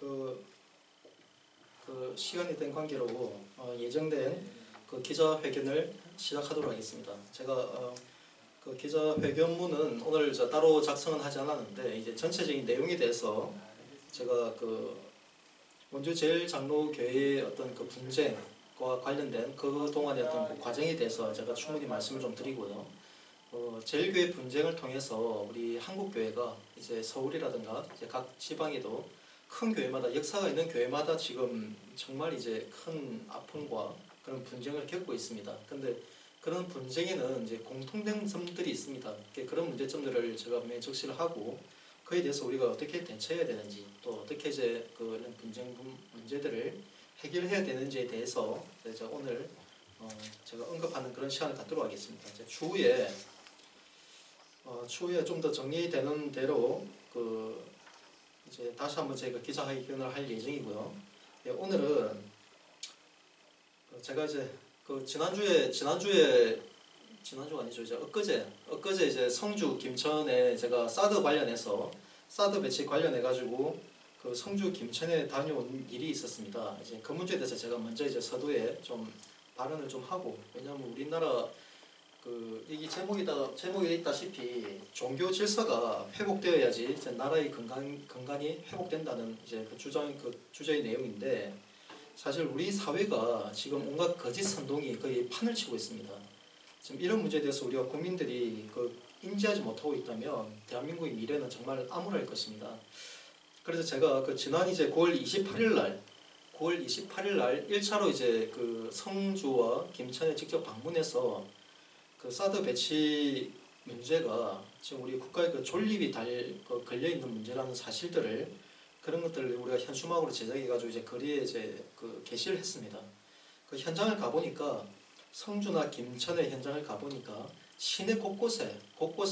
그, 시간이 된 관계로 예정된 그 기자회견을 시작하도록 하겠습니다. 제가 그 기자회견문은 오늘 따로 작성은 하지 않았는데 이제 전체적인 내용에 대해서 제가 그 원주제일장로교회의 어떤 그 분쟁과 관련된 그 동안의 어떤 그 과정에 대해서 제가 충분히 말씀을 좀 드리고요. 제일교회 분쟁을 통해서 우리 한국교회가 이제 서울이라든가 이제 각 지방에도 큰 교회마다 역사가 있는 교회마다 지금 정말 이제 큰 아픔과 그런 분쟁을 겪고 있습니다. 근데 그런 분쟁에는 이제 공통된 점들이 있습니다. 그런 문제점들을 제가 분명히 적시를 하고 그에 대해서 우리가 어떻게 대처해야 되는지 또 어떻게 이제 그런 분쟁 문제들을 해결해야 되는지에 대해서 제가 오늘 제가 언급하는 그런 시간을 갖도록 하겠습니다. 추후에 좀 더 정리되는 대로 이제 다시 한번 제가 기자회견을 할 예정이고요. 예, 오늘은 제가 이제 지난주가 아니죠. 이제 엊그제 이제 성주 김천에 제가 사드 관련해서 사드 배치 관련해 가지고 그 성주 김천에 다녀온 일이 있었습니다. 이제 그 문제에 대해서 제가 먼저 이제 서두에 좀 발언을 좀 하고, 왜냐하면 우리나라 이게 제목에 있다시피 종교 질서가 회복되어야지 이제 나라의 건강이 회복된다는 이제 그 주제의 내용인데, 사실 우리 사회가 지금 온갖 거짓 선동이 거의 판을 치고 있습니다. 지금 이런 문제에 대해서 우리가 국민들이 인지하지 못하고 있다면 대한민국의 미래는 정말 암울할 것입니다. 그래서 제가 지난 이제 9월 28일 날 1차로 이제 성주와 김천에 직접 방문해서 사드 배치 문제가 지금 우리 국가의 존립이 걸려 있는 문제라는 사실들을, 그런 것들을 우리가 현수막으로 제작해가지고 이제 거리에 이제 게시를 했습니다. 그 현장을 가보니까, 성주나 김천의 현장을 가보니까 시내 곳곳에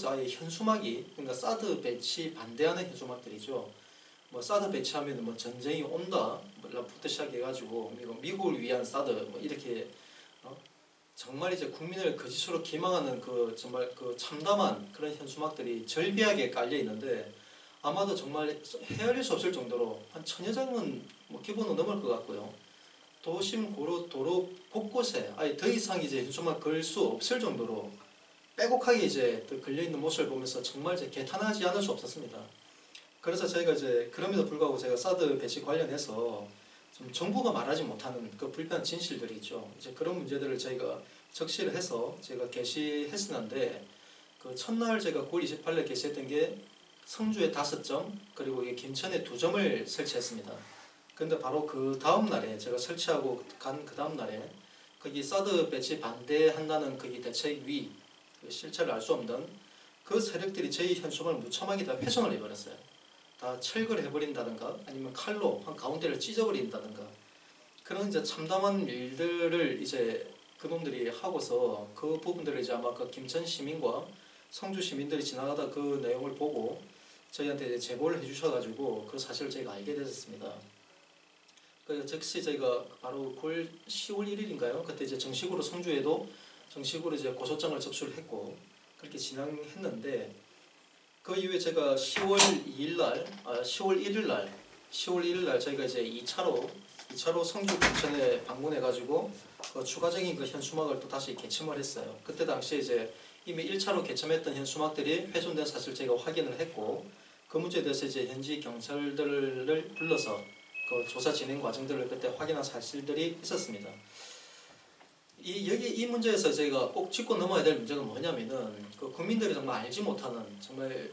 아예 현수막이, 그러니까 사드 배치 반대하는 현수막들이죠. 뭐 사드 배치하면 뭐 전쟁이 온다, 부터 시작해가지고 미국을 위한 사드 이렇게 정말 이제 국민을 거짓으로 기망하는 정말 참담한 그런 현수막들이 절비하게 깔려 있는데, 아마도 정말 헤아릴 수 없을 정도로 한 1000여 장은 기본으로 넘을 것 같고요. 도심 도로 곳곳에 아예 더 이상 이제 현수막 걸 수 없을 정도로 빼곡하게 이제 걸려 있는 모습을 보면서 정말 이제 개탄하지 않을 수 없었습니다. 그래서 저희가 이제 그럼에도 불구하고 제가 사드 배치 관련해서 좀 정부가 말하지 못하는 불편한 진실들이 있죠. 이제 그런 문제들을 저희가 적시를 해서 제가 게시했었는데, 첫날 제가 9월 28일에 게시했던 게 성주에 5점, 그리고 김천에 2점을 설치했습니다. 근데 바로 그 다음 날에 제가 설치하고 간 그 다음 날에 거기 사드 배치 반대한다는 대책위 실체를 알 수 없는 그 세력들이 저희 현수막을 무참하게 다 훼손을 해버렸어요. 다 철거를 해버린다든가 아니면 칼로 한 가운데를 찢어버린다든가, 그런 이제 참담한 일들을 이제 그놈들이 하고서 그 부분들을 이제 아마 김천 시민과 성주 시민들이 지나가다 그 내용을 보고 저희한테 이제 제보를 해주셔가지고 그 사실을 저희가 알게 됐었습니다. 즉시 저희가 바로 10월 1일인가요? 그때 이제 정식으로 성주에도 정식으로 이제 고소장을 접수를 했고 그렇게 진행했는데, 그 이후에 제가 10월 1일 날 저희가 이제 2차로 성주 김천에 방문해가지고 추가적인 현수막을 또 다시 개첨을 했어요. 그때 당시에 이제 이미 1차로 개첨했던 현수막들이 훼손된 사실을 저희가 확인을 했고, 그 문제에 대해서 이제 현지 경찰들을 불러서 조사 진행 과정들을 그때 확인한 사실들이 있었습니다. 이 문제에서 저희가 꼭 짚고 넘어야 될 문제가 뭐냐면은 국민들이 정말 알지 못하는, 정말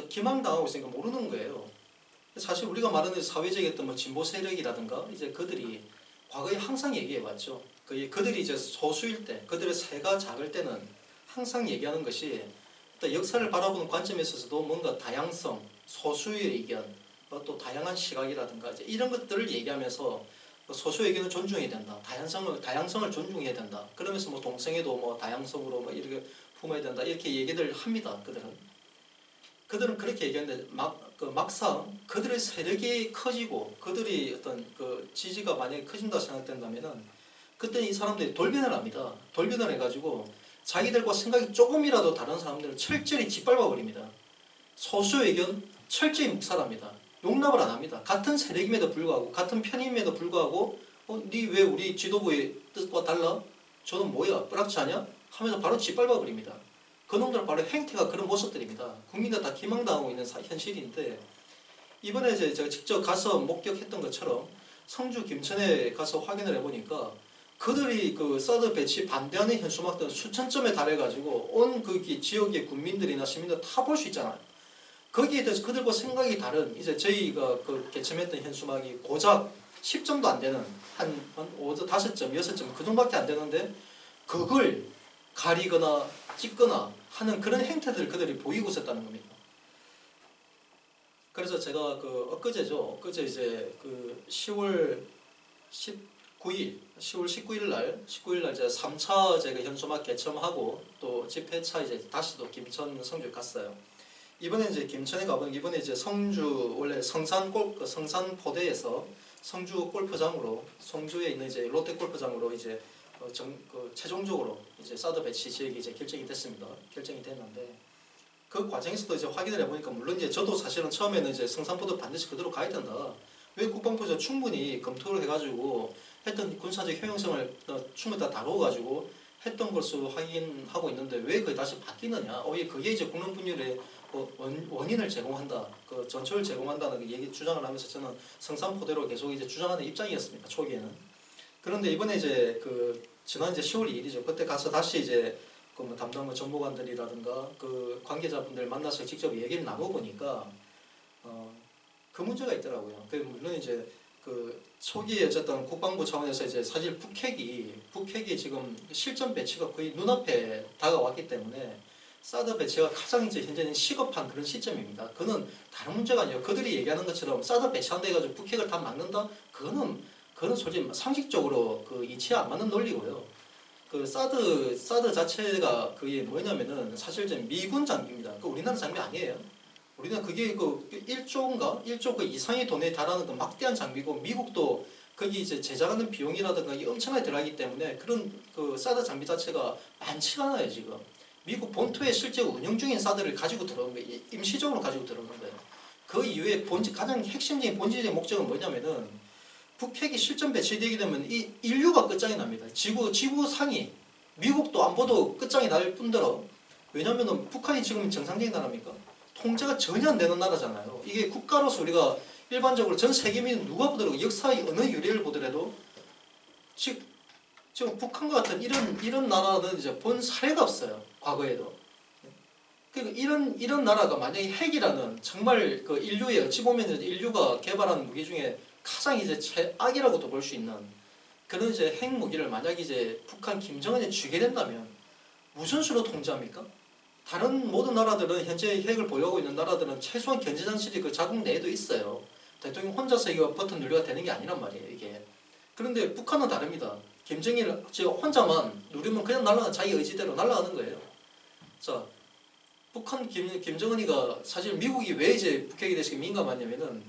기망당하고 있으니까 모르는 거예요. 사실 우리가 말하는 사회적인 어떤 진보 세력이라든가 이제 그들이 과거에 항상 얘기해 왔죠. 그들이 이제 소수일 때, 그들의 세가 작을 때는 항상 얘기하는 것이 또 역사를 바라보는 관점에 있어서도 뭔가 다양성, 소수의 의견, 또 다양한 시각이라든가 이제 이런 것들을 얘기하면서 소수 의견을 존중해야 된다, 다양성을 존중해야 된다. 그러면서 동성애도 다양성으로 이렇게 품어야 된다, 이렇게 얘기를 합니다. 그들은 그렇게 얘기하는데 막상 그들의 세력이 커지고 그들이 어떤 지지가 만약에 커진다 생각된다면은 그때 이 사람들이 돌변을 합니다. 돌변을 해가지고 자기들과 생각이 조금이라도 다른 사람들을 철저히 짓밟아 버립니다. 소수 의견 철저히 묵살합니다. 용납을 안 합니다. 같은 세력임에도 불구하고 같은 편임에도 불구하고 니 왜 우리 지도부의 뜻과 달라? 저는 뭐야? 뿌락치 하냐? 하면서 바로 짓밟아 버립니다. 그놈들 바로 행태가 그런 모습들입니다. 국민들 다 기망당하고 있는 현실인데 이번에 제가 직접 가서 목격했던 것처럼 성주 김천에 가서 확인을 해보니까 그들이 그 사드 배치 반대하는 현수막들은 수천 점에 달해가지고 온 그 지역의 국민들이나 시민들 다 볼 수 있잖아요. 거기에 대해서 그들과 생각이 다른 이제 저희가 그 개첨했던 현수막이 고작 10점도 안 되는 한 5점, 5점, 6점 그 정도밖에 안 되는데 그걸 가리거나 찍거나 하는 그런 행태들을 그들이 보이고 있었다는 겁니다. 그래서 제가 그 엊그제 이제 그 10월 19일 날 제가 3차 제가 현수막 개첨하고 또 집회차 이제 다시 또 김천 성주에 갔어요. 이번에 이제 김천에 가보니 이번에 이제 성주 원래 성산포대에서 성주 골프장으로 성주에 있는 이제 롯데 골프장으로 이제 최종적으로 이제 사드 배치 지역이 이제 결정이 됐습니다. 결정이 됐는데 그 과정에서도 이제 확인을 해보니까 물론 이제 저도 사실은 처음에는 이제 성산포대 반드시 그대로 가야 된다. 왜 국방부에서 충분히 검토를 해가지고 했던 군사적 효용성을 충분히 다 다뤄가지고 했던 것으로 확인하고 있는데 왜 그게 다시 바뀌느냐? 그게 이제 국론 분열의 원인을 제공한다. 그 전초를 제공한다는 그 얘기 주장을 하면서 저는 성산포대로 계속 이제 주장하는 입장이었습니다. 초기에는. 그런데 이번에 이제 그 지난 이제 10월 2일이죠. 그때 가서 다시 이제 그 뭐 담당 정보관들이라든가 그 관계자분들 만나서 직접 얘기를 나눠보니까 그 문제가 있더라고요. 그 물론 이제 그 초기에 어쨌든 국방부 차원에서 이제 사실 북핵이 지금 실전 배치가 거의 눈앞에 다가왔기 때문에 사드 배치가 가장 이제 현재는 시급한 그런 시점입니다. 그거는 다른 문제가 아니에요. 그들이 얘기하는 것처럼 사드 배치한다 해가지고 북핵을 다 막는다? 그거는 솔직히 상식적으로 그 이치에 안 맞는 논리고요. 그 사드 자체가 그게 뭐냐면은 사실 이제 미군 장비입니다. 그 우리나라 장비 아니에요. 우리는 그게 그 1조 그 이상의 돈에 달하는 그 막대한 장비고 미국도 거기 이제 제작하는 비용이라든가 이게 엄청나게 들어가기 때문에 그런 그 사드 장비 자체가 많지가 않아요 지금. 미국 본토에 실제 운영 중인 사드를 가지고 들어오는 거예요. 임시적으로 가지고 들어오는 거예요. 그 이후에 가장 핵심적인 본질적인 목적은 뭐냐면은 북핵이 실전 배치되게 되면 이 인류가 끝장이 납니다. 지구상이 미국도 안보도 끝장이 날 뿐더러 왜냐면은 북한이 지금 정상적인 나라입니까? 통제가 전혀 안 되는 나라잖아요. 이게 국가로서 우리가 일반적으로 전 세계민은 누가 보더라도 역사의 어느 유래를 보더라도 지금 북한과 같은 이런 나라는 이제 본 사례가 없어요. 과거에도. 그러니까 이런 나라가 만약에 핵이라는 정말 그 인류의 어찌 보면 인류가 개발한 무기 중에 가장 이제 최악이라고도 볼 수 있는 그런 이제 핵무기를 만약에 이제 북한 김정은이 쥐게 된다면 무슨 수로 통제합니까? 다른 모든 나라들은 현재 핵을 보유하고 있는 나라들은 최소한 견제장치들이 그 자국 내에도 있어요. 대통령 혼자서 이거 버튼 누르가 되는 게 아니란 말이에요, 이게. 그런데 북한은 다릅니다. 김정일 혼자만 누르면 그냥 날아가는 자기 의지대로 날아가는 거예요. 자, 북한 김정은이가 사실 미국이 왜 이제 북핵에 대해서 민감하냐면은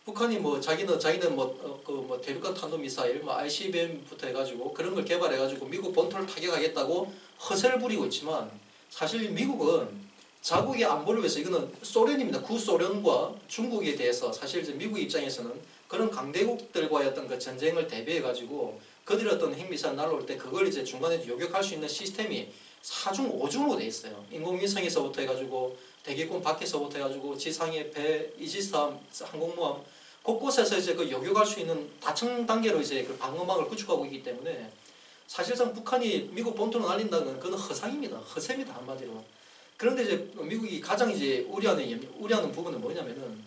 북한이 뭐 자기는 대륙간 탄도미사일, ICBM부터 해가지고 그런 걸 개발해가지고 미국 본토를 타격하겠다고 허세를 부리고 있지만 사실 미국은 자국의 안보를 위해서 이거는 소련입니다. 구소련과 중국에 대해서 사실 이제 미국 입장에서는 그런 강대국들과의 어떤 그 전쟁을 대비해가지고 그들의 어떤 핵미사일 날아올 때 그걸 이제 중간에 요격할 수 있는 시스템이 4중 5중으로 돼 있어요. 인공위성에서부터 해가지고 대기권 밖에서부터 해가지고 지상의 배, 이지스함, 항공모함 곳곳에서 이제 그 요격할 수 있는 다층 단계로 이제 그 방어망을 구축하고 있기 때문에 사실상 북한이 미국 본토로 날린다는 건 그건 허상입니다. 허세입니다 한마디로. 그런데 이제 미국이 가장 이제 우려하는 부분은 뭐냐면은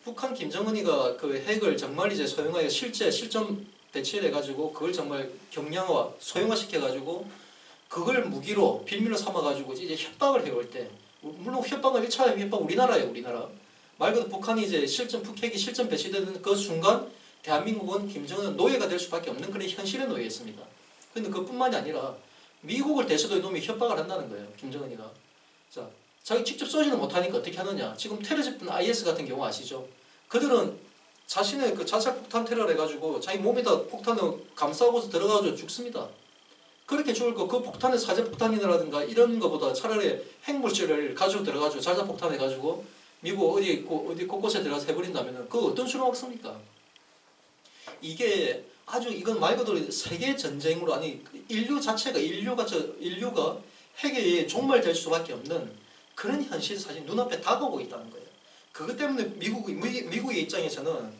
북한 김정은이가 그 핵을 정말 이제 소형화해 실전 배치를 해가지고 그걸 정말 경량화, 소형화시켜가지고 그걸 무기로 빌미로 삼아가지고 이제 협박을 해올 때 물론 협박은 1차 협박 우리나라예요, 우리나라. 말 그대로 북한이 이제 북핵이 실전 배치되는 그 순간 대한민국은 김정은은 노예가 될 수밖에 없는 그런 현실에 놓여 있습니다. 그런데 그뿐만이 아니라 미국을 대서도 이놈이 협박을 한다는 거예요, 김정은이가. 자, 자기 직접 쏘지는 못하니까 어떻게 하느냐. 지금 테러 집단 IS 같은 경우 아시죠? 그들은 자신의 그 자살 폭탄 테러를 해가지고 자기 몸에다 폭탄을 감싸고서 들어가서 죽습니다. 그렇게 죽을 거 그 폭탄의 사제 폭탄이라든가 이런 거보다 차라리 핵물질을 가지고 들어가지고 자살 폭탄 해가지고 미국 어디 곳곳에 들어가서 해버린다면은 그거 어떤 수로 막습니까? 이게 아주 이건 말 그대로 세계 전쟁으로 아니 인류 자체가 인류가 핵에 종말될 수밖에 없는 그런 현실이 사실 눈앞에 다가오고 있다는 거예요. 그것 때문에 미국의 입장에서는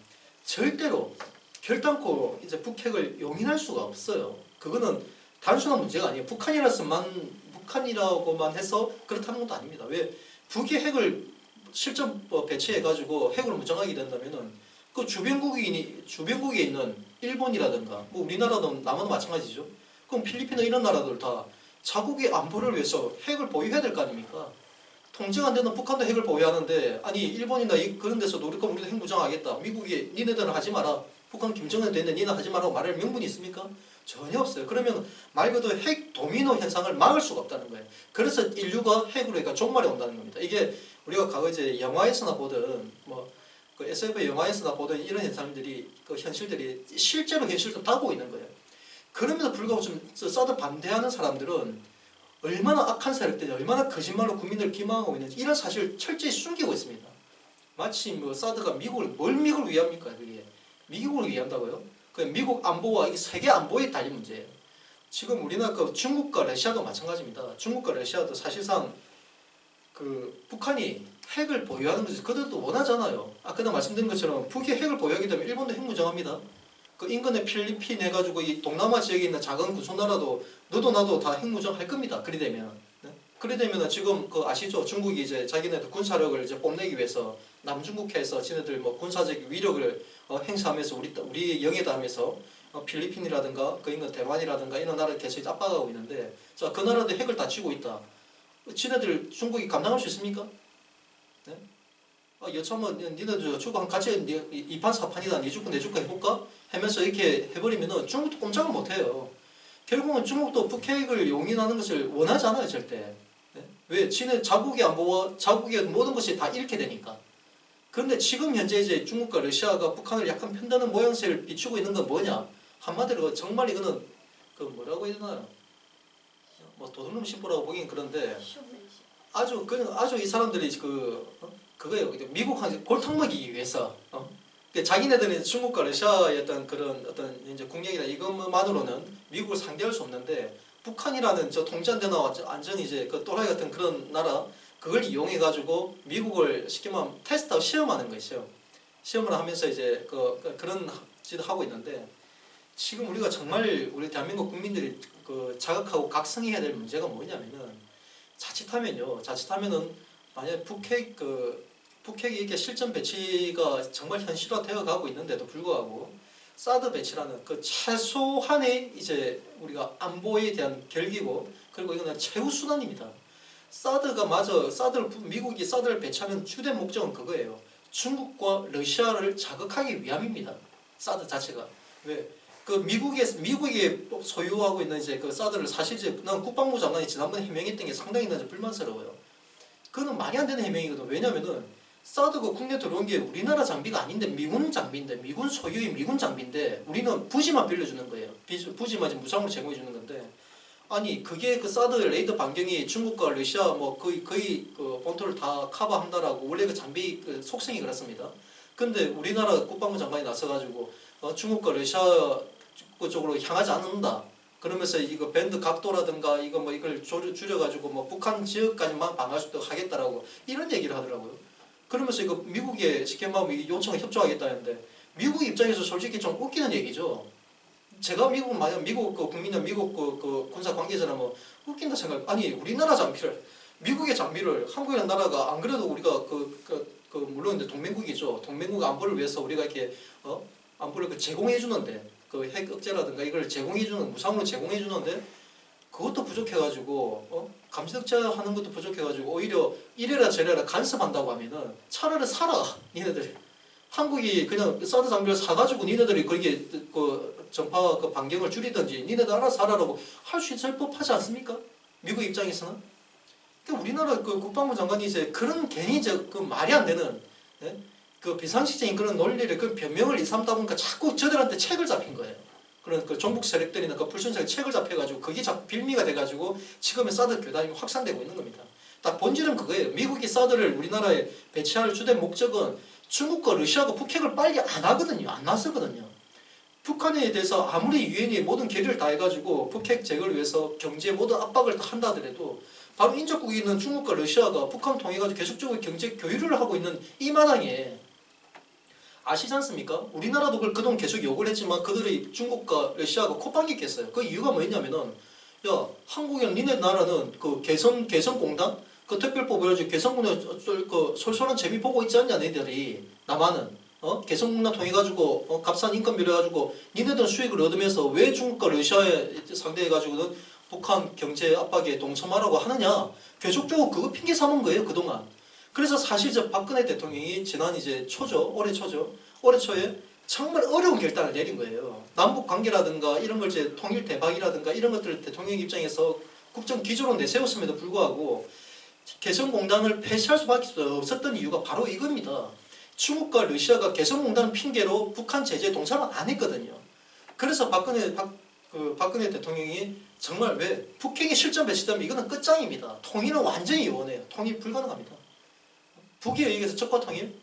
절대로 결단코 이제 북핵을 용인할 수가 없어요. 그거는 단순한 문제가 아니에요. 북한이라고만 해서 그렇다는 것도 아닙니다. 왜 북이 핵을 실전 배치해가지고 핵으로 무장하게 된다면은 그 주변국에 있는 일본이라든가 뭐 우리나라도 남아도 마찬가지죠. 그럼 필리핀 이런 나라들 다 자국의 안보를 위해서 핵을 보유해야 될 거 아닙니까? 통제가 안 되는 북한도 핵을 보유하는데 아니 일본이나 그런 데서도 우리도 핵 무장하겠다. 미국이 니네들은 하지 마라. 북한 김정은 되는데 니네 하지 마라고 말할 명분이 있습니까? 전혀 없어요. 그러면 말 그대로 핵 도미노 현상을 막을 수가 없다는 거예요. 그래서 인류가 핵으로 해가 종말에 온다는 겁니다. 이게 우리가 과거 이제 영화에서나 보던 그 SF 영화에서나 보던 이런 현상들이 그 현실들이 실제로 현실도 다가오고 있는 거예요. 그럼에도 불구하고 좀 사드 반대하는 사람들은 얼마나 악한 세력들이 얼마나 거짓말로 국민을 기망하고 있는지 이런 사실을 철저히 숨기고 있습니다. 마치 뭐 사드가 뭘 미국을 위합니까? 그게 미국을 위한다고요? 그 미국 안보와 이 세계 안보에 달린 문제예요. 지금 우리나라 그 중국과 러시아도 마찬가지입니다. 중국과 러시아도 사실상 그 북한이 핵을 보유하는 것을 그들도 원하잖아요. 아까 말씀드린 것처럼 북이 핵을 보유하게 되면 일본도 핵 무장합니다. 그 인근에 필리핀 해가지고 이 동남아 지역에 있는 작은 구소나라도 너도 나도 다 핵 무장할 겁니다. 그리 되면. 네? 그리 되면 지금 그 아시죠? 중국이 이제 자기네들 군사력을 이제 뽐내기 위해서 남중국해에서 지네들 뭐 군사적 위력을 행사하면서 우리 영해다 하면서 필리핀이라든가 그 인근 대만이라든가 이런 나라를 계속 압박하고 있는데 자, 그 나라도 핵을 다 쥐고 있다. 지네들 중국이 감당할 수 있습니까? 네? 여차하면 니네들 주고 같이 2판 4판이다. 니 주고 내 주고 해볼까? 하면서 이렇게 해버리면은 중국도 꼼짝을 못해요. 결국은 중국도 북핵을 용인하는 것을 원하지 않아요. 절대. 네? 왜? 지네 자국의 안보와 자국의 모든 것이 다 잃게 되니까. 그런데 지금 현재 이제 중국과 러시아가 북한을 약간 편드는 모양새를 비추고 있는 건 뭐냐? 한마디로 정말 이거는 그 뭐라고 해야 되나요? 뭐 도둑놈 심보라고 보긴 그런데 아주 이 사람들이 그거예요. 미국한테 골탕 먹이기 위해서 자기네들은 중국과 러시아의 어떤 그런 어떤 이제 국력이나 이것만으로는 미국을 상대할 수 없는데 북한이라는 저 통제 안 되나 완전히 이제 그 또라이 같은 그런 나라 그걸 이용해 가지고 미국을 쉽게 말하면 테스트하고 시험하는 것이죠. 시험을 하면서 이제 그런 짓을 하고 있는데 지금 우리가 정말 우리 대한민국 국민들이 그 자각하고 각성해야 될 문제가 뭐냐면은 자칫하면은 만약 북핵이 이렇게 실전 배치가 정말 현실화되어 가고 있는데도 불구하고 사드 배치라는 그 최소한의 이제 우리가 안보에 대한 결기고 그리고 이거는 최후 수단입니다. 미국이 사드를 배치하는 주된 목적은 그거예요. 중국과 러시아를 자극하기 위함입니다. 사드 자체가. 왜? 그 미국이 소유하고 있는 이제 그 사드를 사실 이제 난 국방부 장관이 지난번에 해명했던 게 상당히 불만스러워요. 그거는 말이 안 되는 해명이거든. 왜냐면은 사드가 국내에 들어온 게 우리나라 장비가 아닌데 미군 장비인데 미군 소유의 미군 장비인데 우리는 부지만 빌려주는 거예요. 부지만 지금 무상으로 제공해 주는 건데 아니 그게 그 사드 레이더 반경이 중국과 러시아 뭐 거의 그 본토를 다 커버한다라고 원래 그 장비 그 속성이 그렇습니다. 근데 우리나라 국방부 장관이 나서가지고 중국과 러시아 쪽으로 향하지 않는다. 그러면서 이거 밴드 각도라든가 이걸 줄여가지고 뭐 북한 지역까지만 방어할 수 있도록 하겠다라고 이런 얘기를 하더라고요. 그러면서 이거 미국에 쉽게 말하면 요청을 협조하겠다는데 미국 입장에서 솔직히 좀 웃기는 얘기죠. 제가 만약 미국 국민이나 미국 군사 관계자라면 뭐 웃긴다 생각. 아니 우리나라 장비를 미국의 장비를 한국이라는 나라가 안 그래도 우리가 물론 이제 동맹국이죠. 동맹국 안보를 위해서 우리가 이렇게 안보를 제공해 주는데 그 핵 억제라든가 이걸 제공해 주는 무상으로 제공해 주는데 그것도 부족해가지고 감시 억제하는 것도 부족해가지고 오히려 이래라 저래라 간섭한다고 하면은 차라리 사라 니네들. 한국이 그냥 사드 장비를 사가지고 니네들이 그렇게 전파 반경을 줄이든지 니네들 알아서 하라고 할 수 있을 법하지 않습니까? 미국 입장에서는. 그러니까 우리나라 국방부 장관이 이제 그런 괜히 그 말이 안 되는 그 비상식적인 그런 논리를 그 변명을 삼다 보니까 자꾸 저들한테 책을 잡힌 거예요. 그런 그 종북 세력들이나 그 불순세력 책을 잡혀가지고 그게 자꾸 빌미가 돼가지고 지금의 사드 교단이 확산되고 있는 겁니다. 딱 본질은 그거예요. 미국이 사드를 우리나라에 배치할 주된 목적은 중국과 러시아가 북핵을 빨리 안 하거든요. 안 나서거든요. 북한에 대해서 아무리 유엔이 모든 결의를 다 해가지고 북핵 제거를 위해서 경제 모든 압박을 다 한다 하더라도 바로 인접국이 있는 중국과 러시아가 북한 통해가지고 계속적으로 경제 교류를 하고 있는 이 마당에 아시지 않습니까? 우리나라도 그걸 그동안 계속 요구를 했지만 그들의 중국과 러시아가 콧방귀 꼈어요. 그 이유가 뭐였냐면은 야 한국이랑 니네 나라는 그 개성공단 그 특별법을 가지고 개성공단 그 솔솔한 재미 보고 있지 않냐 너희들이 남한은 개성공단 통해 가지고 값싼 인건비를 가지고 니네들은 수익을 얻으면서 왜 중국과 러시아에 상대해 가지고는 북한 경제 압박에 동참하라고 하느냐 계속적으로 그거 핑계 삼은 거예요 그동안. 그래서 사실 저 박근혜 대통령이 지난 이제 올해 초에 정말 어려운 결단을 내린 거예요. 남북 관계라든가 이런 걸 이제 통일 대박이라든가 이런 것들을 대통령 입장에서 국정 기조로 내세웠음에도 불구하고 개성공단을 폐쇄할 수밖에 없었던 이유가 바로 이겁니다. 중국과 러시아가 개성공단 핑계로 북한 제재에 동참을 안 했거든요. 그래서 박근혜 대통령이 정말 왜 북핵이 실전 배치되면 이거는 끝장입니다. 통일은 완전히 요원해요. 통일 불가능합니다. 북에 의해서 적과 통일?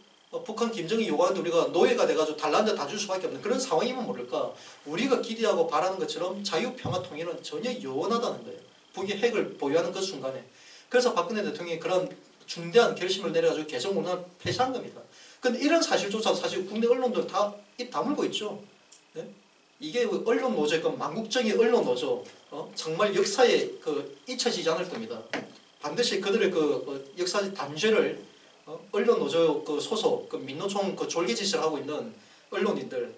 북한 김정이 요구하는데 우리가 노예가 돼가지고 달라는데 다 줄 수밖에 없는 그런 상황이면 모를까. 우리가 기대하고 바라는 것처럼 자유평화 통일은 전혀 요원하다는 거예요. 북이 핵을 보유하는 그 순간에. 그래서 박근혜 대통령이 그런 중대한 결심을 내려가지고 개성공단을 폐쇄한 겁니다. 근데 이런 사실조차 사실 국내 언론들 다 입 다물고 있죠. 네? 이게 언론 노조의 망국적인 언론 노조, 정말 역사에 잊혀지지 않을 겁니다. 반드시 그들의 역사의 단죄를 언론 노조 소속 민노총 졸개짓을 하고 있는 언론인들,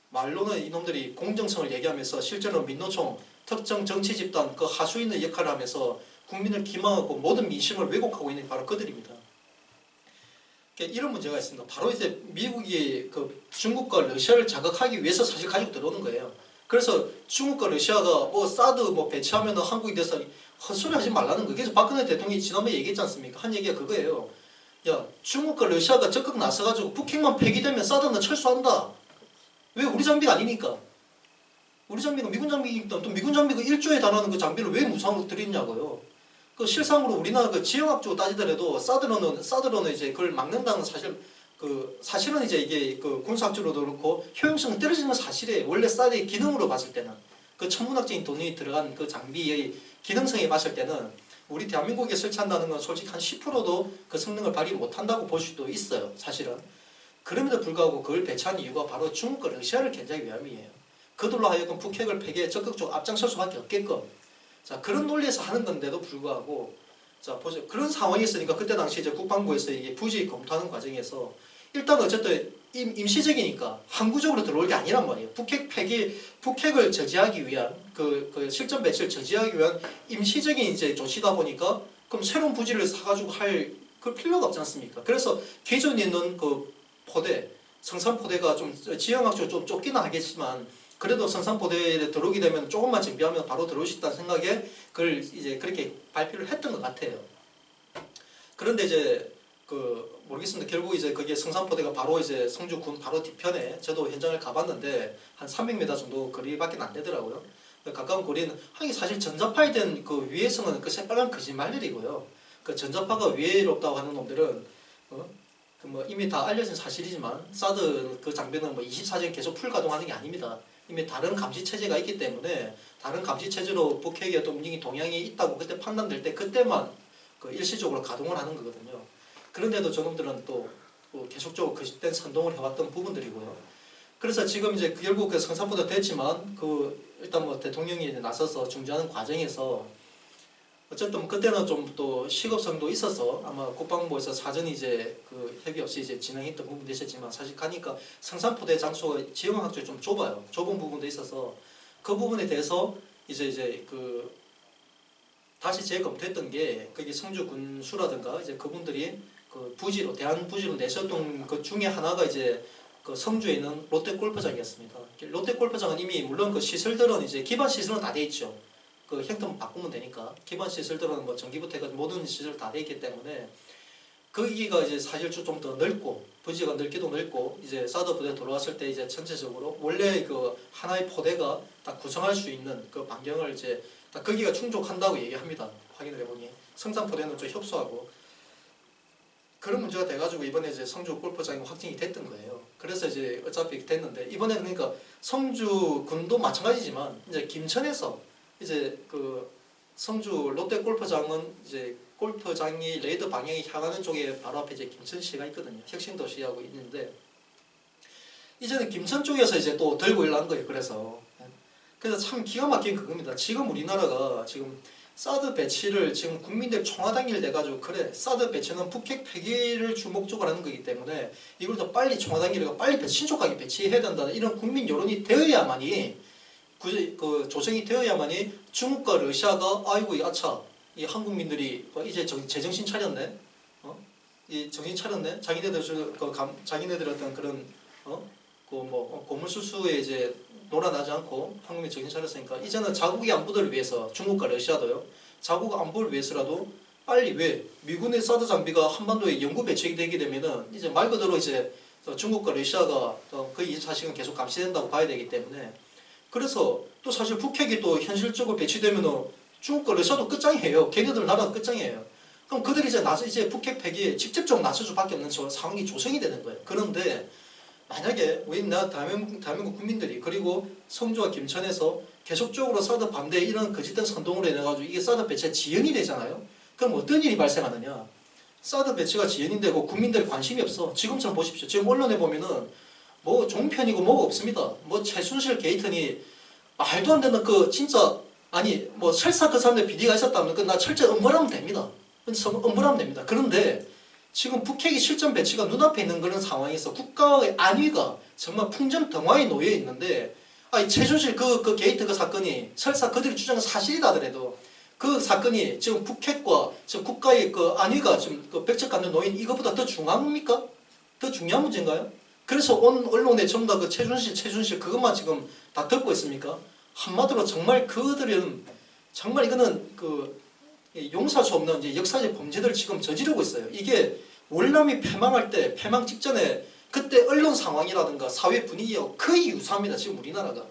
말로는 이놈들이 공정성을 얘기하면서 실제로 민노총 특정 정치 집단 하수인의 역할을 하면서 국민을 기망하고 모든 민심을 왜곡하고 있는 게 바로 그들입니다. 이런 문제가 있습니다. 바로 이제 미국이 중국과 러시아를 자극하기 위해서 사실 가지고 들어오는 거예요. 그래서 중국과 러시아가 사드 배치하면 한국에 대해서 헛소리 하지 말라는 거예요. 그래서 박근혜 대통령이 지난번에 얘기했지 않습니까? 한 얘기가 그거예요. 야, 중국과 러시아가 적극 나서가지고 북핵만 폐기되면 사드는 철수한다. 왜? 우리 장비가 아니니까. 우리 장비가 미군 장비이기 때문에 또 미군 장비가 1조에 달하는 그 장비를 왜 무상으로 드리냐고요. 실상으로 우리나라 지형학적으로 따지더라도 사드로는 이제 그걸 막는다는 사실은 이제 이게 군사학적으로도 그렇고 효용성은 떨어지는 건 사실이에요. 원래 사드의 기능으로 봤을 때는 천문학적인 돈이 들어간 그 장비의 기능성에 봤을 때는 우리 대한민국에 설치한다는 건 솔직히 한 10%도 그 성능을 발휘 못한다고 볼 수도 있어요. 사실은. 그럼에도 불구하고 그걸 배치한 이유가 바로 중국과 러시아를 견제하기 위함이에요. 그들로 하여금 북핵을 폐기에 적극적으로 앞장설 수밖에 없게끔. 자, 그런 논리에서 하는 건데도 불구하고, 자, 보세요. 그런 상황이 있으니까 그때 당시 이제 국방부에서 이게 부지 검토하는 과정에서 일단 어쨌든 임시적이니까 항구적으로 들어올 게 아니란 말이에요. 북핵을 저지하기 위한 그 실전 배치를 저지하기 위한 임시적인 이제 조치다 보니까 그럼 새로운 부지를 사가지고 할 그 필요가 없지 않습니까? 그래서 기존에 있는 성산포대가 좀 지형학적으로 좀 좁기는 하겠지만 그래도 성산포대에 들어오게 되면 조금만 정비하면 바로 들어올 수 있다는 생각에 그걸 이제 그렇게 발표를 했던 것 같아요. 그런데 이제 모르겠습니다. 결국 이제 그게 성산포대가 바로 이제 성주군 바로 뒤편에 저도 현장을 가봤는데 한 300m 정도 거리밖에 안 되더라고요. 가까운 거리는 사실 전자파에 대한 위해성은 새빨간 거짓말들이고요. 전자파가 위해롭다고 하는 놈들은 이미 다 알려진 사실이지만 사드 장비는 24시간 계속 풀 가동하는 게 아닙니다. 이미 다른 감시 체제가 있기 때문에 다른 감시 체제로 북핵의 어떤 움직임 동향이 있다고 그때 판단될 때 그때만 일시적으로 가동을 하는 거거든요. 그런데도 저놈들은 또 계속적으로 거짓된 선동을 해왔던 부분들이고요. 그래서 지금 이제 결국 성산포대 됐지만 일단 대통령이 이제 나서서 중재하는 과정에서 어쨌든 그때는 좀 또 시급성도 있어서 아마 국방부에서 사전에 이제 협의 없이 이제 진행했던 부분도 있었지만 사실 가니까 성산포대 장소가 지형학적으로 좀 좁아요. 좁은 부분도 있어서 그 부분에 대해서 이제 다시 재검토했던 게 그게 성주 군수라든가 이제 그분들이 대한 부지로 내셨던 그 중에 하나가 이제 성주에 있는 롯데 골프장이었습니다. 롯데 골프장은 이미 물론 시설들은 이제 기반 시설은 다 돼 있죠. 형태만 바꾸면 되니까 기반 시설들은 전기부터 해가지고 모든 시설 다 돼 있기 때문에 거기가 이제 사실 좀 더 넓고 부지가 넓기도 넓고 이제 사드 부대 들어왔을 때 이제 전체적으로 원래 하나의 포대가 딱 구성할 수 있는 반경을 이제 딱 거기가 충족한다고 얘기합니다. 확인을 해보니 성산포대는 좀 협소하고 그런 문제가 돼가지고 이번에 이제 성주 골프장이 확정이 됐던 거예요. 그래서 이제 어차피 됐는데 이번에는 그러니까 성주군도 마찬가지지만 이제 김천에서 이제 그 성주 롯데 골프장은 이제 골프장이 레이더 방향이 향하는 쪽에 바로 앞에 이제 김천시가 있거든요. 혁신도시하고 있는데 이제는 김천 쪽에서 이제 또 들고 일어난 거예요. 그래서 참 기가 막힌 그겁니다. 지금 우리나라가 지금 사드 배치를 지금 국민들 총화당일 돼가지고 그래 사드 배치는 북핵 폐기를 주목적으로 하는 거기 때문에 이걸 더 빨리 총화당일에 빨리 신속하게 배치해야 된다는 이런 국민 여론이 되어야만이 그 조정이 되어야만이 중국과 러시아가 아이고 아차 이 한국민들이 이제 제정신 차렸네, 이 정신 차렸네, 자기네들 어떤 그런 고물수수에 이제 놀아나지 않고 한국이 정신 차렸으니까 이제는 자국의 안보를 위해서 중국과 러시아도요. 자국 안보를 위해서라도 빨리 왜 미군의 사드 장비가 한반도에 영구 배치되게 되면은 이제 말 그대로 이제 중국과 러시아가 거의 24시간 계속 감시된다고 봐야 되기 때문에 그래서 또 사실 북핵이 또 현실적으로 배치되면은 중국과 러시아도 끝장이에요. 걔네들 나라가 끝장이에요. 그럼 그들이 이제 북핵 폐기에 직접적으로 나설 수밖에 없는 상황이 조성이 되는 거예요. 그런데 만약에 우리나라 대한민국 국민들이 그리고 성주와 김천에서 계속적으로 사드 반대 이런 거짓된 선동으로 인해가지고 이게 사드 배치가 지연이 되잖아요. 그럼 어떤 일이 발생하느냐? 사드 배치가 지연이 되고 국민들이 관심이 없어. 지금처럼 보십시오. 지금 언론에 보면은 뭐 종편이고 뭐가 없습니다. 뭐 최순실 게이트니 말도 안 되는 그 진짜 아니 뭐 설사 그 사람들 비리가 있었다면 나 철저히 엄벌하면 됩니다. 엄벌하면 됩니다. 그런데 지금 북핵이 실전 배치가 눈앞에 있는 그런 상황에서 국가의 안위가 정말 풍전등화에 놓여 있는데 아니 최순실 그 게이트 그 사건이 설사 그들이 주장한 사실이다 하더라도 그 사건이 지금 북핵과 지금 국가의 그 안위가 지금 그 벽척간에 놓인 이것보다 더 중요합니까? 더 중요한 문제인가요? 그래서 온 언론에 전부 다 그 최순실 그것만 지금 다 듣고 있습니까? 한마디로 정말 그들은 정말 이거는 그 용서할 수 없는 이제 역사적 범죄들을 지금 저지르고 있어요. 이게 월남이 패망할 때 패망 직전에 그때 언론 상황이라든가 사회 분위기와 거의 유사합니다. 지금 우리나라가.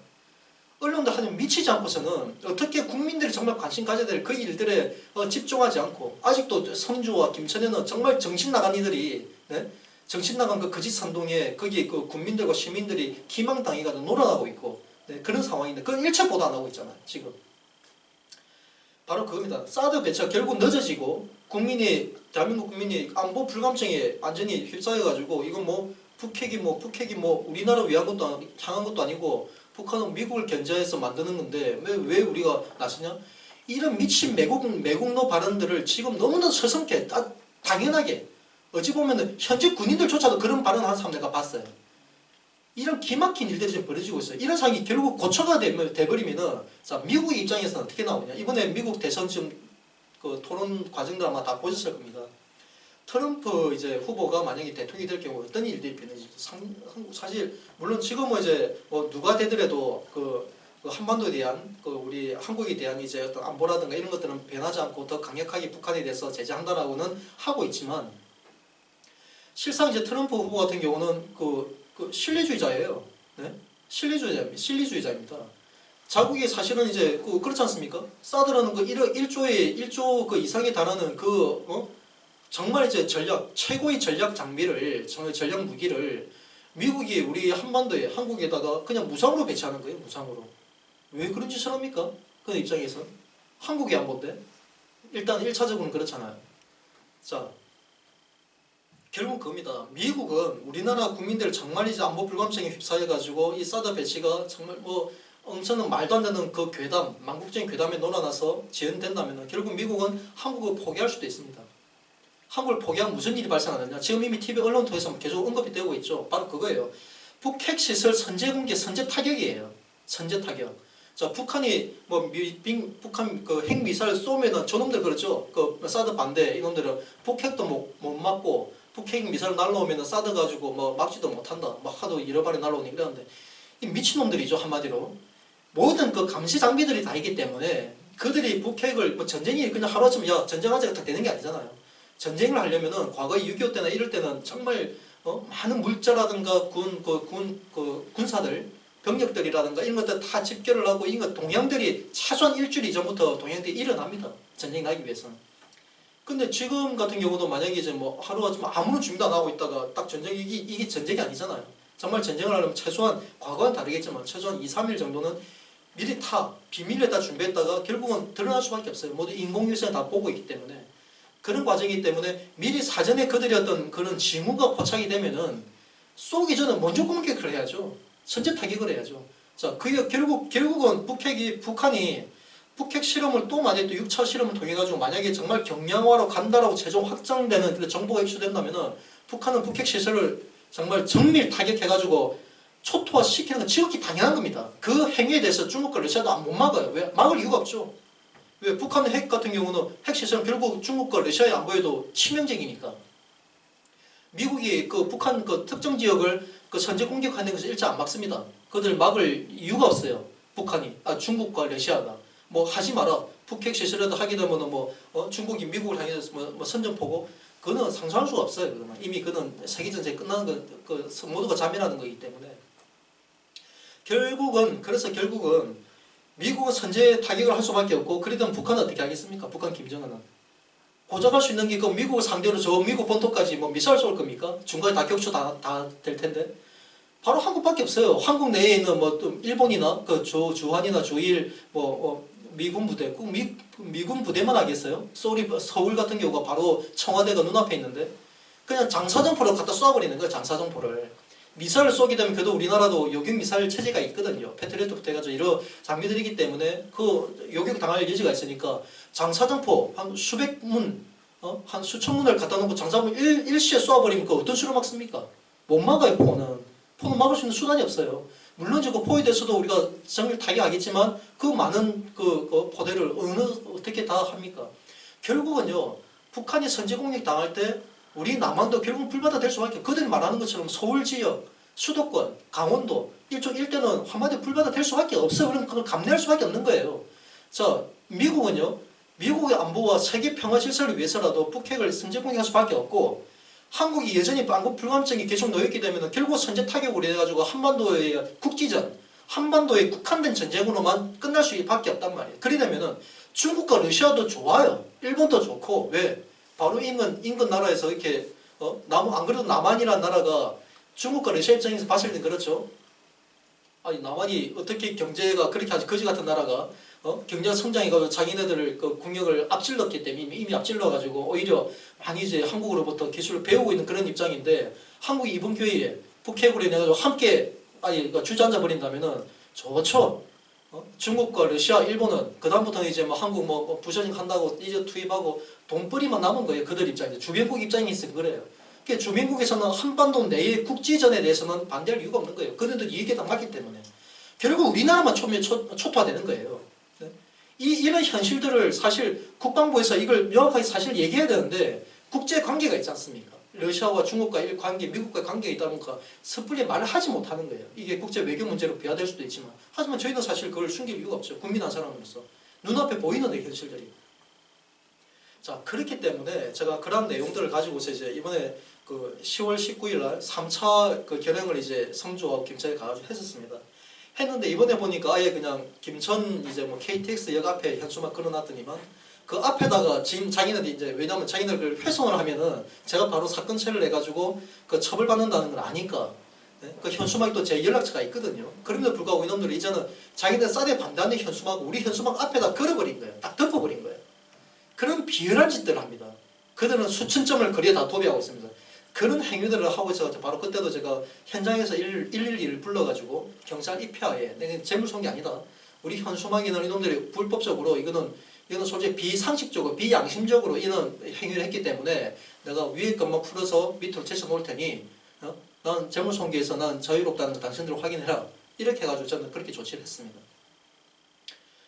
언론들 하면 미치지 않고서는 어떻게 국민들이 정말 관심 가져야 될 그 일들에 집중하지 않고 아직도 성주와 김천에는 정말 정신 나간 이들이 정신 나간 그 거짓 선동에 거기 그 국민들과 시민들이 기망당해가지고 놀아나고 있고 그런 상황인데 그건 일체 보도 안 하고 있잖아요. 지금. 바로 그겁니다. 사드 배치가 결국 늦어지고 대한민국 국민이 안보 불감증에 완전히 휩싸여가지고 이건 뭐 북핵이 우리나라 향한 것도 아니고 북한은 미국을 견제해서 만드는 건데 왜 우리가 나서냐? 이런 미친 매국노 발언들을 지금 너무나 서슴게 당연하게 어찌 보면은 현직 군인들조차도 그런 발언하는 사람 내가 봤어요. 이런 기막힌 일들이 지금 벌어지고 있어요. 이런 상황이 결국 고쳐가 돼버리면은 자 미국 입장에서는 어떻게 나오냐? 이번에 미국 대선 지금 그 토론 과정들 아마 다 보셨을 겁니다. 트럼프 이제 후보가 만약에 대통령이 될 경우 어떤 일들이 벌어질지 사실 물론 지금은 이제 뭐 누가 되더라도 그 한반도에 대한 우리 한국에 대한 이제 어떤 안보라든가 이런 것들은 변하지 않고 더 강력하게 북한에 대해서 제재한다라고는 하고 있지만 실상 이제 트럼프 후보 같은 경우는 그 실리주의자예요. 네? 실리주의자입니다. 자국이 사실은 이제 그렇지 않습니까? 사드라는 그 1조 그 이상에 달하는 정말 이제 최고의 전략 장비를 정말 전략 무기를 미국이 우리 한반도에 한국에다가 그냥 무상으로 배치하는 거예요. 무상으로. 왜 그런 짓을 합니까? 그 입장에서 한국이 안보인데 일단 1차적으로는 그렇잖아요. 자. 결국 그겁니다. 미국은 우리나라 국민들 정말 이제 안보 불감증에 휩싸여가지고 이 사드 배치가 정말 뭐 엄청난 말도 안 되는 그 괴담, 망국적인 괴담에 놀아나서 지연된다면 결국 미국은 한국을 포기할 수도 있습니다. 한국을 포기하면 무슨 일이 발생하느냐? 지금 이미 TV 언론 통해서 계속 언급이 되고 있죠. 바로 그거예요. 북핵 시설 선제 공개, 선제 타격이에요. 선제 타격. 자, 북한이 북한 그 핵미사일 쏘면은 저놈들 그렇죠. 그 사드 반대 이놈들은 북핵도 못 맞고. 북핵 미사일 날라오면 사드 가지고 뭐 막지도 못한다. 막 하도 잃어버려 날라오니 이러는데 이 미친놈들이죠. 한마디로. 모든 그 감시 장비들이 다 있기 때문에 그들이 북핵을 뭐 전쟁이 그냥 하루아침에 전쟁하자가 다 되는 게 아니잖아요. 전쟁을 하려면은 과거 6.25 때나 이럴 때는 정말 많은 물자라든가 군사들 병력들이라든가 이런 것들 다 집결을 하고 이런 동향들이 최소한 일주일 이전부터 동향들이 일어납니다. 전쟁이 나기 위해서는. 근데 지금 같은 경우도 만약에 이제 뭐 하루가 좀 아무런 준비도 안 하고 있다가 딱 전쟁이 이게 전쟁이 아니잖아요. 정말 전쟁을 하려면 최소한 과거와는 다르겠지만 최소한 2, 3일 정도는 미리 비밀에다 준비했다가 결국은 드러날 수밖에 없어요. 모두 인공위성을 다 보고 있기 때문에. 그런 과정이기 때문에 미리 사전에 그들이 어떤 그런 징후가 포착이 되면은 쏘기 전에 먼저 공격을 해야죠. 선제 타격을 해야죠. 자, 그게 결국은 북한이 북핵 실험을 또 만약에 또 6차 실험을 통해 가지고 만약에 정말 경량화로 간다라고 최종 확정되는 그 정보가 입수된다면은 북한은 북핵 시설을 정말 정밀 타격해 가지고 초토화 시키는 건 지극히 당연한 겁니다. 그 행위에 대해서 중국과 러시아도 못 막아요. 왜? 막을 이유가 없죠. 왜? 북한 핵 같은 경우는 핵 시설은 결국 중국과 러시아의 안보에도 치명적이니까. 미국이 그 북한 그 특정 지역을 그 선제 공격하는 것을 일체 안 막습니다. 그들 막을 이유가 없어요. 중국과 러시아가. 뭐 하지 마라. 북핵 시설에도 하게 되면 중국이 미국을 향해서 뭐 선전포고 그거는 상상할 수가 없어요. 그거는. 이미 그는 세계전쟁이 끝나는 그 모두가 자멸하는 거기 때문에. 그래서 결국은 미국은 선제 타격을 할 수밖에 없고 그러면 북한은 어떻게 하겠습니까? 북한 김정은은. 고작할 수 있는 게 그 미국을 상대로 저 미국 본토까지 뭐 미사일 쏠 겁니까? 중간에 다 격추 다 될 텐데. 바로 한국밖에 없어요. 한국 내에 있는 뭐 또 일본이나 그 주한이나 주일 미군 부대, 꼭 미군 부대만 하겠어요? 서울 같은 경우가 바로 청와대가 눈앞에 있는데 그냥 장사정포를 갖다 쏴버리는 거예요. 장사정포를. 미사일을 쏘게 되면 그래도 우리나라도 요격 미사일 체제가 있거든요. 패트리어트부터 해가지고 여러 장비들이기 때문에 그 요격 당할 여지가 있으니까 장사정포 한 수백 문, 한 수천 문을 갖다 놓고 장사정포 일시에 쏘아버리면 그 어떤 수로 막습니까? 못 막아요. 포는 막을 수 있는 수단이 없어요. 물론 그 포에 대해서도 우리가 정밀 타격하겠지만 그 많은 그 포대를 어떻게 다 합니까? 결국은요. 북한이 선제 공격 당할 때 우리 남한도 결국 불바다 될 수밖에 없어요. 그들이 말하는 것처럼 서울 지역, 수도권, 강원도 이쪽 일대는 한마디 불바다 될 수밖에 없어요. 그럼 그걸 감내할 수밖에 없는 거예요. 자, 미국은요. 미국의 안보와 세계 평화 질서를 위해서라도 북핵을 선제 공격할 수밖에 없고 한국이 여전히 반국 불감증이 계속 놓였게 되면 결국 선제 타격으로 해가지고 한반도의 국지전, 한반도의 국한된 전쟁으로만 끝날 수밖에 없단 말이에요. 그러려면은 중국과 러시아도 좋아요. 일본도 좋고 왜? 바로 인근 나라에서 이렇게 안 그래도 남한이라는 나라가 중국과 러시아 입장에서 봤을 땐 그렇죠. 아니 남한이 어떻게 경제가 그렇게 아주 거지 같은 나라가 경제가 성장해가지고 자기네들을 그 국력을 앞질렀기 때문에 이미 앞질러가지고 오히려 많이 이제 한국으로부터 기술을 배우고 있는 그런 입장인데 한국이 이번 기회에 북핵으로 인해가지고 함께 주저앉아 버린다면은 좋죠. 중국과 러시아, 일본은 그다음부터는 이제 뭐 한국 부셔진 한다고 이제 투입하고 돈벌이만 남은 거예요. 그들 입장에서 주변국 입장에서 그래요. 그러니까 주변국에서는 한반도 내의 국지전에 대해서는 반대할 이유가 없는 거예요. 그들도 이익에 당맞기 때문에 결국 우리나라만 초토화되는 거예요. 네? 이런 현실들을 사실 국방부에서 이걸 명확하게 사실 얘기해야 되는데 국제 관계가 있지 않습니까? 러시아와 중국과의 관계, 미국과의 관계가 있다 보니까 섣불리 말을 하지 못하는 거예요. 이게 국제 외교 문제로 비화될 수도 있지만 하지만 저희는 사실 그걸 숨길 이유가 없죠. 국민 한 사람으로서. 눈앞에 보이는 현실들이. 자, 그렇기 때문에 제가 그런 내용들을 가지고서 이제 이번에 그 10월 19일 날 3차 그 결행을 이제 성주와 김천에 가가지고 했었습니다. 했는데 이번에 보니까 아예 그냥 김천 이제 KTX 역 앞에 현수막 걸어놨더니만 그 앞에다가 지금 자기네들이 이제 왜냐면 자기네들 그걸 훼손을 하면은 제가 바로 사건 처리를 해가지고 그 처벌받는다는 걸 아니까 네? 그 현수막이 또 제 연락처가 있거든요. 그럼에도 불구하고 이놈들이 이제는 자기네 쌀에 반대하는 현수막 우리 현수막 앞에다 걸어버린 거예요. 딱 덮어버린 거예요. 그런 비열한 짓들을 합니다. 그들은 수천 점을 거리에 다 도배하고 있습니다. 그런 행위들을 하고 있어서 바로 그때도 제가 현장에서 112를 불러가지고 경찰 입회하에 내가 재물손괴 아니다. 우리 현수막에는 이놈들이 불법적으로 이거는 솔직히 비상식적으로 비양심적으로 이런 행위를 했기 때문에 내가 위에 것만 풀어서 밑으로 제쳐 놓을 테니 난 재물손괴에서 난 자유롭다는 거 당신들 확인해라. 이렇게 해가지고 저는 그렇게 조치를 했습니다.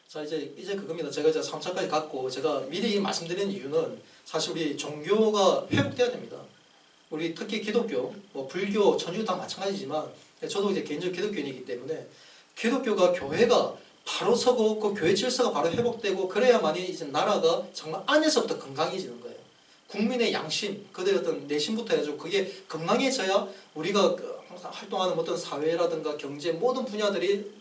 자 이제 그겁니다. 제가 이제 3차까지 갔고 제가 미리 말씀드리는 이유는 사실 우리 종교가 회복돼야 됩니다. 우리 특히 기독교, 불교, 천주교 다 마찬가지지만 저도 이제 개인적으로 기독교인이기 때문에 기독교가 교회가 바로 서고 그 교회 질서가 바로 회복되고 그래야만이 이제 나라가 정말 안에서부터 건강해지는 거예요. 국민의 양심, 그들의 어떤 내심부터 해가지고 그게 건강해져야 우리가 항상 활동하는 어떤 사회라든가 경제 모든 분야들이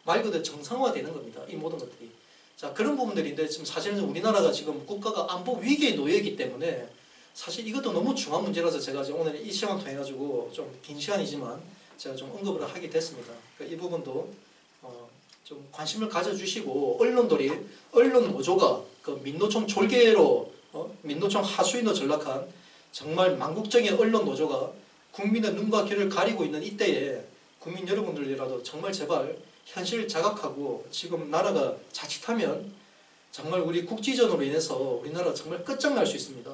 말 그대로 정상화되는 겁니다. 이 모든 것들이. 자, 그런 부분들인데 지금 사실은 우리나라가 지금 국가가 안보 위기에 놓여 있기 때문에 사실 이것도 너무 중요한 문제라서 제가 오늘 이 시간을 통해 가지고 좀 긴 시간이지만 제가 좀 언급을 하게 됐습니다. 그러니까 이 부분도 좀 관심을 가져주시고 언론 노조가 그 민노총 졸개로 민노총 하수인으로 전락한 정말 망국적인 언론 노조가 국민의 눈과 귀를 가리고 있는 이때에 국민 여러분들이라도 정말 제발 현실을 자각하고 지금 나라가 자칫하면 정말 우리 국지전으로 인해서 우리나라 정말 끝장날 수 있습니다.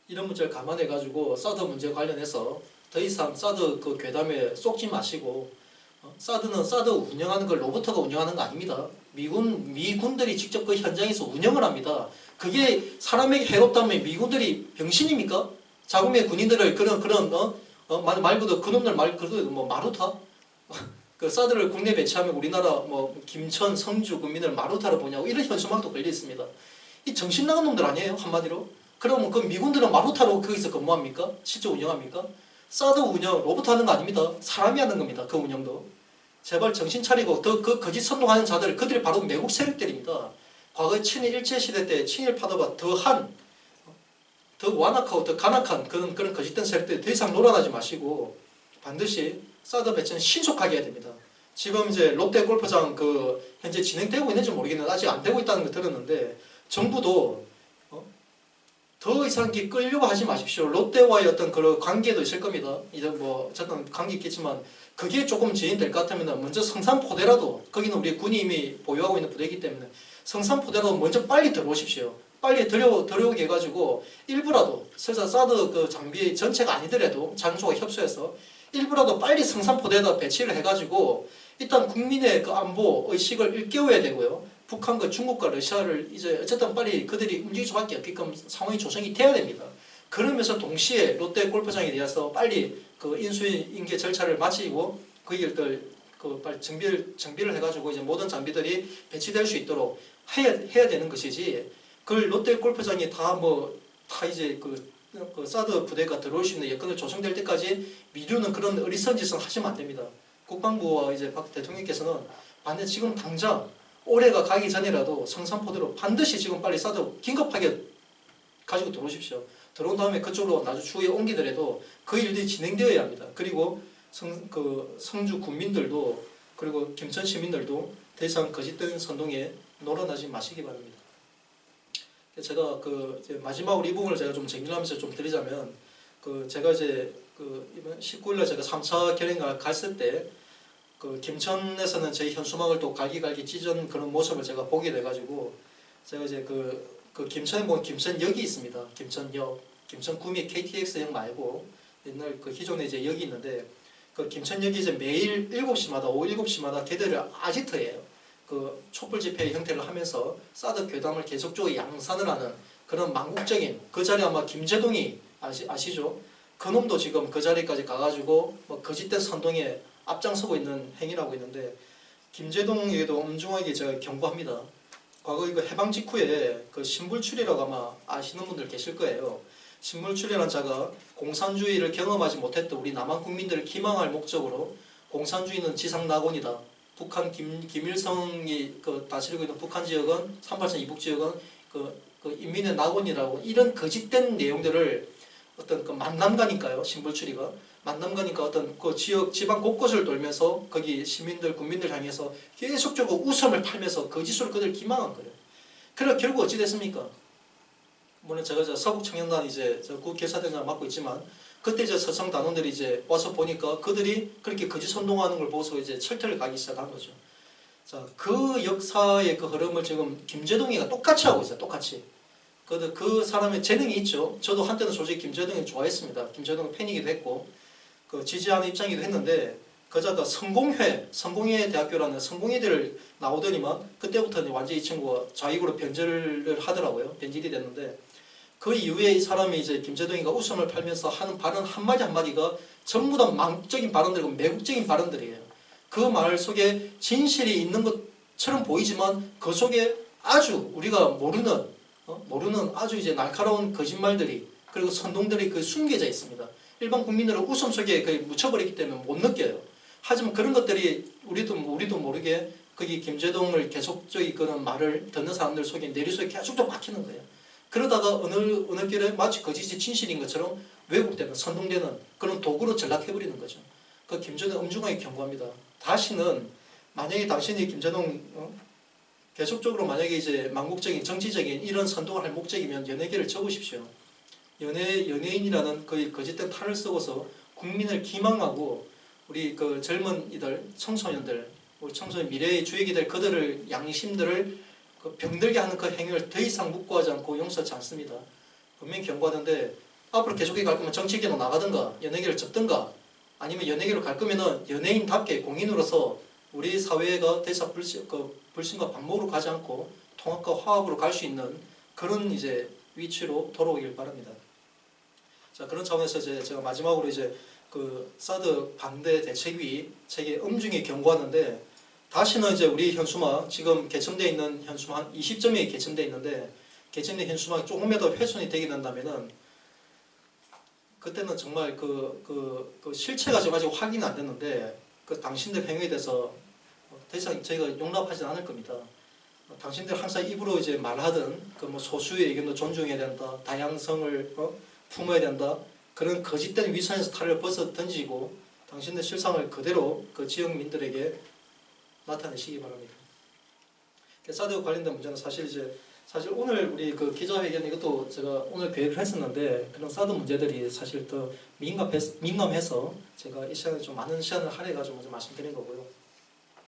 이런 문제를 감안해 가지고 사드 문제 관련해서 더 이상 사드 그 괴담에 쏙지 마시고 사드는 사드 운영하는 걸 로봇가 운영하는 거 아닙니다. 미군들이 직접 그 현장에서 운영을 합니다. 그게 사람에게 해롭다면 미군들이 병신입니까? 자국의 군인들을 말 그대로 그놈들 말 그대로 뭐 마루타? 그 사드를 국내 배치하면 우리나라 뭐 김천, 성주 국민을 마루타로 보냐고 이런 현수막도 걸려 있습니다. 이 정신 나간 놈들 아니에요 한마디로? 그러면 그 미군들은 마루타로 거기서 근무합니까? 실제 운영합니까? 사드 운영 로봇 하는 거 아닙니다. 사람이 하는 겁니다. 그 운영도. 제발 정신 차리고 그 거짓 선동하는 자들 그들이 바로 매국 세력들입니다. 과거 친일 일제시대 때 친일 파도가 더 완악하고 더 간악한 그런 거짓된 세력들이 더 이상 놀아나지 마시고 반드시 사드 배치는 신속하게 해야 됩니다. 지금 이제 롯데 골프장 현재 진행되고 있는지 모르겠는데 아직 안 되고 있다는 거 들었는데 정부도 더 이상 끌려고 하지 마십시오. 롯데와의 어떤 그런 관계도 있을 겁니다. 이제 뭐 어쨌든 관계 있겠지만 그게 조금 진행될 것 같으면 먼저 성산포대라도 거기는 우리 군이 이미 보유하고 있는 부대이기 때문에 성산포대라도 먼저 빨리 들어오십시오. 빨리 들어오게 해가지고 일부라도 설사 사드 그 장비 전체가 아니더라도 장소가 협소해서 일부라도 빨리 성산포대에다 배치를 해가지고 일단 국민의 그 안보 의식을 일깨워야 되고요. 북한과 중국과 러시아를 이제 어쨌든 빨리 그들이 움직일 수밖에 없게끔 상황이 조성이 돼야 됩니다. 그러면서 동시에 롯데 골프장에 대해서 빨리 그 인수인계 절차를 마치고 거기를 빨리 정비를 해가지고 이제 모든 장비들이 배치될 수 있도록 해야 되는 것이지. 그걸 롯데 골프장이 다 이제 그 사드 부대가 들어올 수 있는 여건을 조성될 때까지 미루는 그런 어리석은 짓은 하시면 안 됩니다. 국방부와 이제 박 대통령께서는 반드시 지금 당장 올해가 가기 전이라도 성산포대로 반드시 지금 빨리 사드 긴급하게 가지고 들어오십시오. 들어온 다음에 그쪽으로 나중 추후에 옮기더라도 그 일들이 진행되어야 합니다. 그리고 성주 군민들도 그리고 김천 시민들도 더 이상 거짓된 선동에 놀아나지 마시기 바랍니다. 제가 이제 마지막으로 이 부분을 제가 좀 정리하면서 좀 드리자면 제가 이제 이번 19일날 제가 3차 결행을 갔을 때 김천에서는 저희 현수막을 또 갈기갈기 찢은 그런 모습을 제가 보게 돼가지고 제가 이제 김천에 보면 김천역이 있습니다. 김천역, 김천구미 KTX역 말고 옛날 기존에 이제 역이 있는데 김천역이 이제 매일 7시마다 오후 7시마다 걔들을 아지트예요. 촛불 집회 형태를 하면서 사드 괴담을 계속적으로 양산을 하는 그런 망국적인 그 자리에 아마 김재동이 아시죠? 그놈도 지금 그 자리까지 가가지고 거짓된 선동에 앞장서고 있는 행위라고 있는데 김재동에게도 엄중하게 제가 경고합니다. 과거 이거 해방 직후에 신불출이라고 아마 아시는 분들 계실 거예요. 신불출이라는 자가 공산주의를 경험하지 못했던 우리 남한 국민들을 기망할 목적으로 공산주의는 지상낙원이다. 북한 김일성이 다스리고 있는 북한 지역은 3.8선 이북 지역은 인민의 낙원이라고 이런 거짓된 내용들을 어떤 만남가니까요. 신불출이가 만남가니까 어떤 지역 지방 곳곳을 돌면서 거기 시민들 국민들 향해서 계속적으로 웃음을 팔면서 거짓으로 그들 기망한 거예요. 그래 결국 어찌 됐습니까? 물론 제가 서북청년단 이제 국개사대장을 맡고 있지만 그때 이제 서성 단원들이 이제 와서 보니까 그들이 그렇게 거짓 선동하는 걸 보고서 이제 철퇴를 가기 시작한 거죠. 자, 그 역사의 그 흐름을 지금 김재동이가 똑같이 하고 있어요. 똑같이. 그 사람의 재능이 있죠. 저도 한때는 솔직히 김재동을 좋아했습니다. 김재동은 팬이기도 했고 지지하는 입장이기도 했는데 그자가 성공회 대학교라는 성공회대를 나오더니만 그때부터는 완전히 이 친구가 좌익으로 변절을 하더라고요. 변질이 됐는데 그 이후에 이 사람이 이제 김재동이가 웃음을 팔면서 하는 발언 한마디 한마디가 전부 다 망국적인 발언들이고 매국적인 발언들이에요. 그 말 속에 진실이 있는 것처럼 보이지만 그 속에 아주 우리가 모르는 아주 이제 날카로운 거짓말들이 그리고 선동들이 숨겨져 있습니다. 일반 국민들은 웃음 속에 거의 묻혀버리기 때문에 못 느껴요. 하지만 그런 것들이 우리도 모르게 거기 김제동을 계속적인 그런 말을 듣는 사람들 속에 내리 속에 계속 좀 박히는 거예요. 그러다가 어느 길에 마치 거짓이 진실인 것처럼 왜곡되는, 선동되는 그런 도구로 전락해버리는 거죠. 그 김제동 엄중하게 경고합니다. 다시는 만약에 당신이 김제동 계속적으로 만약에 이제 망국적인 정치적인 이런 선동을 할 목적이면 연예계를 접으십시오. 연예인이라는 거의 거짓된 탈을 쓰고서 국민을 기망하고 우리 그 젊은 이들, 청소년들, 우리 청소년 미래의 주역이 될 그들을 양심들을 그 병들게 하는 그 행위를 더 이상 묵고하지 않고 용서하지 않습니다. 분명히 경고하는데 앞으로 계속해 갈 거면 정치계로 나가든가 연예계를 접든가 아니면 연예계로 갈 거면은 연예인답게 공인으로서 우리 사회가 대사 불신과 반목으로 가지 않고 통합과 화합으로 갈 수 있는 그런 이제 위치로 돌아오길 바랍니다. 자, 그런 차원에서 이제 제가 마지막으로 이제 그 사드 반대 대책위 책에 엄중히 경고하는데 다시는 이제 우리 현수막 지금 개첨되어 있는 현수막 한 20점이 개첨되어 있는데 개첨된 현수막이 조금이라도 훼손이 되게 된다면은 그때는 정말 그 실체가 아직 확인이 안 됐는데 그 당신들 행위에 대해서 더 이상 저희가 용납하지 않을 겁니다. 당신들 항상 입으로 이제 말하던 그 뭐 소수의 의견도 존중해야 된다, 다양성을 품어야 된다 그런 거짓된 위선에서 탈을 벗어 던지고 당신의 실상을 그대로 그 지역민들에게 나타내시기 바랍니다. 사드 관련된 문제는 사실 오늘 우리 그 기자회견 이것도 제가 오늘 계획을 했었는데 그런 사드 문제들이 사실 더 민감해서 제가 이 시간에 좀 많은 시간을 할애해가지고 먼저 말씀드린 거고요.